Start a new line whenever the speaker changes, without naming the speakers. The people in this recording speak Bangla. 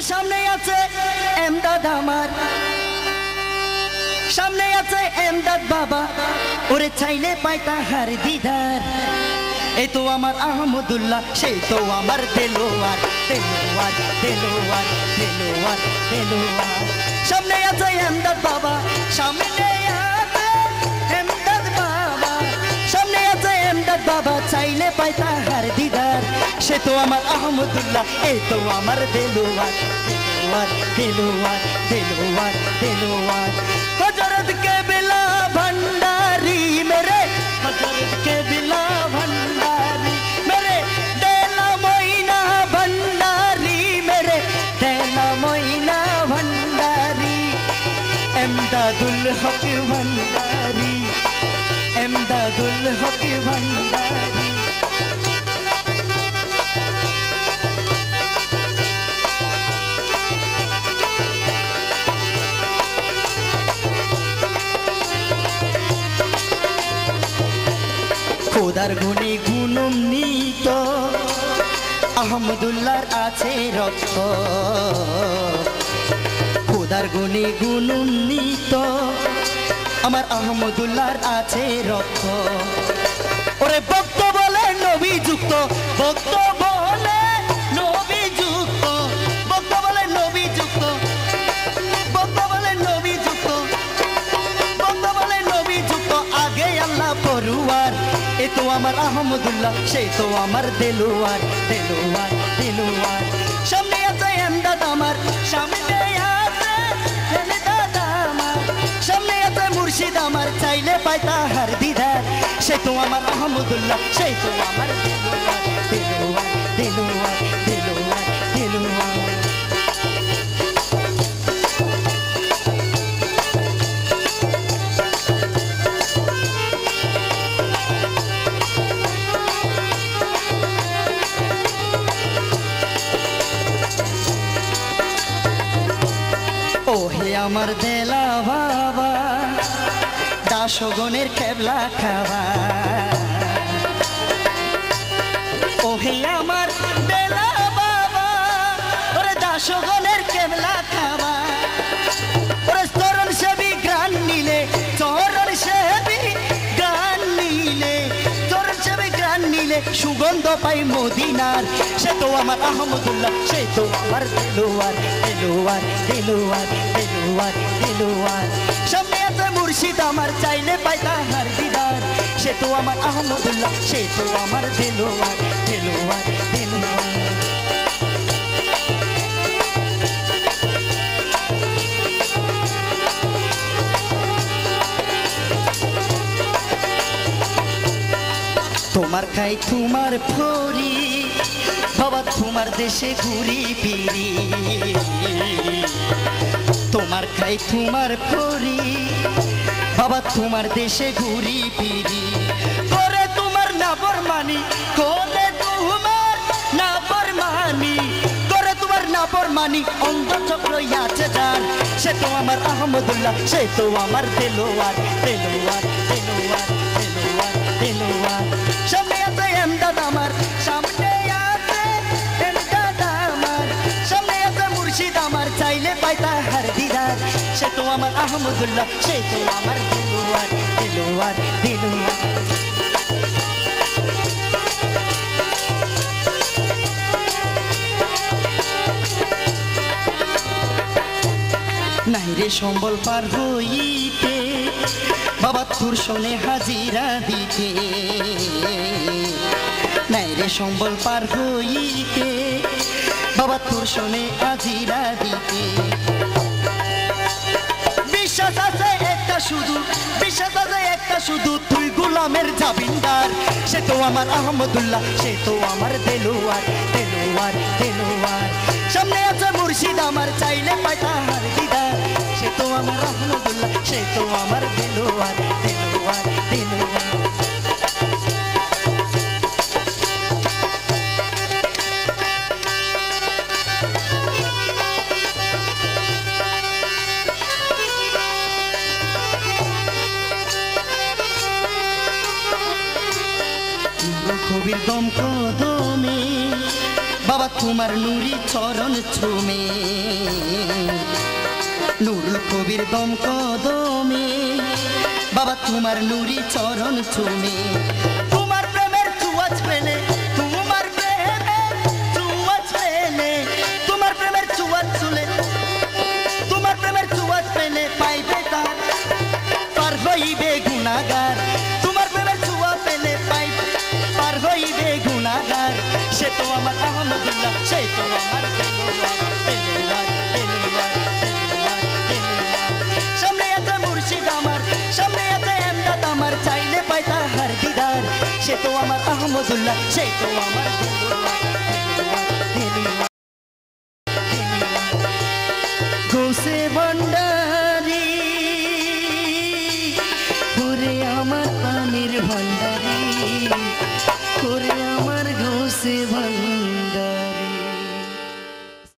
সামনে আছে এমদাদ আমার, সামনে আছে এমদাদ বাবা, ওরে চাইলে পাই তাহার দিদার। এই তো আমার আহমদুল্লাহ, সেই তো আমার দেলোয়ার, দেলোয়ার দেলোয়ার দেলোয়ার দেলোয়ার। সামনে আছে এমদাদ বাবা, সামনে আছে এমদাদ বাবা, সামনে আছে এমদাদ বাবা, চাইলে পাই তাহার দিদার। সে তো আমার আহমদুল্লাহ, এই তো আমার দেলোয়ার, দেলোয়ার দেলোয়ার দেলোয়ার দেলোয়ার। হযরত কেবলা ভণ্ডারি মেরে, হযরত কেবলা ভণ্ডারি মেরে, দেলা ময়না ভণ্ডারি মেরে, দেলা ময়না ভণ্ডারি। এমদাদুল হক ভণ্ডারি, এমদাদুল হক ভণ্ডারি। খোদার গুণে গুণান্বিত আহমদুল্লাহর আছে রক্ত, খোদার গুণে গুণান্বিত আমার আহমদুল্লাহর আছে রক্ত। ওরে ভক্ত বলে নবী যুক্ত, ভক্ত বলে নবী যুক্ত, ভক্ত বলে নবী যুক্ত, ভক্ত বলে নবী যুক্ত, ভক্ত বলে নবী যুক্ত। আগে আল্লাহ পরুয়ার, এ তো আমার আহমদুল্লাহ, সেই তো আমার দেলোয়ার, দেলোয়ার দেলোয়ার। সামনে আছে এমদাদ আমার, সামনে আছে এমদাদ আমার, সামনে আছে মুর্শিদ আমার, চাইলে পাই তাহার দিদার। সে তো আমার আহমদুল্লাহ, সেই তো আমার দেলোয়ার, দেলোয়ার দেলোয়ার দেলোয়ার দেলোয়ার। ও হে আমার দেলা বাবা, দাসগণের কেবলা খাওয়া। ও হে আমার দেলা বাবা, ওরে দাসগণের কেবলা খাওয়া। ওরে চরণ সেবী গ্রাণ নিলে, চরণ সেবী গ্রাণ নিলে, চরণ সেবী গ্রাণ নিলে সুগন্ধ পাই মদিনার। সে তো আমার আহমদুল্লাহ, সে তো আমার দেলোয়ার, দেলোয়ার দেলোয়ার দেলোয়ার দেলোয়ার। সামনে আছে মুর্শিদ আমার, চাইলে পাই তাহার দিদার। সে তো আমার আহমদুল্লাহ, সে তো আমার দেলোয়ার, দেলোয়ার দেলোয়ার। তোমার খাই তোমার ফরি বাবা, তোমার দেশে ঘুরি ফিরি। তোমার খাই তোমার ফরি বাবা, তোমার দেশে ঘুরি ফিরি। করে তোমার নাফরমানি, করে তোমার নাফরমানি, করে তোমার নাফরমানি, অন্ধচক্র আছে যার। সে তো আমার আহমদুল্লাহ, সে তো আমার দেলোয়ার, দেলোয়ার দেলোয়ার দেলোয়ার দেলোয়ার। সামনে আছে এমদাদ আমার, সামনে আছে এমদাদ আমার, সামনে আছে মুর্শিদ আমার, চাইলে পাই তাহার দিদার। সে তো আমার আহমদুল্লাহ, সে তো আমার দেলোয়ার, দেলোয়ার দেলোয়ার। নাই রে সম্বল পার হইতে বাবা, তোর শোনে হাজিরা দিতে। নাই রে সম্বল পার হইতে বাবা, তোর শোনে হাজিরা দিতে। বিশ্বাস আছে একটা শুধু, বিশ্বাস আছে একটা শুধু, তুই গোলামের জামিনদার। সে তো আমার আহমদুল্লাহ, সে তো আমার দেলোয়ার, দেলোয়ার দেলোয়ার। সামনে আছে মুর্শিদ আমার, চাইলে পাই তাহার দিদার। সে তো আমার আহমদুল্লাহ, সে তো আমার দেলোয়ার, দেলোয়ার দেলোয়ার। কবির দম কদমে বাবা তোমার নুরি চরণ ছুমে নুরুল কবির দম কদমে বাবা তোমার নুরি চরণ ছুমে তোমার প্রেমের চুয়াচ পেলে তোমার প্রেমের চুয়াচ পেলে তোমার প্রেমের চুয়াচ চুলে তোমার প্রেমের চুয়াচ পেলে পাইবে তার পার হইবে গুনাহগার তোমার প্রেমের চুয়া পেলে পাইবে পার হইবে গুনাহগার সে তো আমার আহমদুল্লাহ সে তো আমার দেলোয়ার দেলোয়ার দেলোয়ার দেলোয়ার দেলোয়ার সামনে আছে মুর্শিদ আমার সামনে আছে এমদাদ আমার চাইলে পাই তার দিদার সে তো আমার আহমদুল্লাহ সে তো আমার দেলোয়ার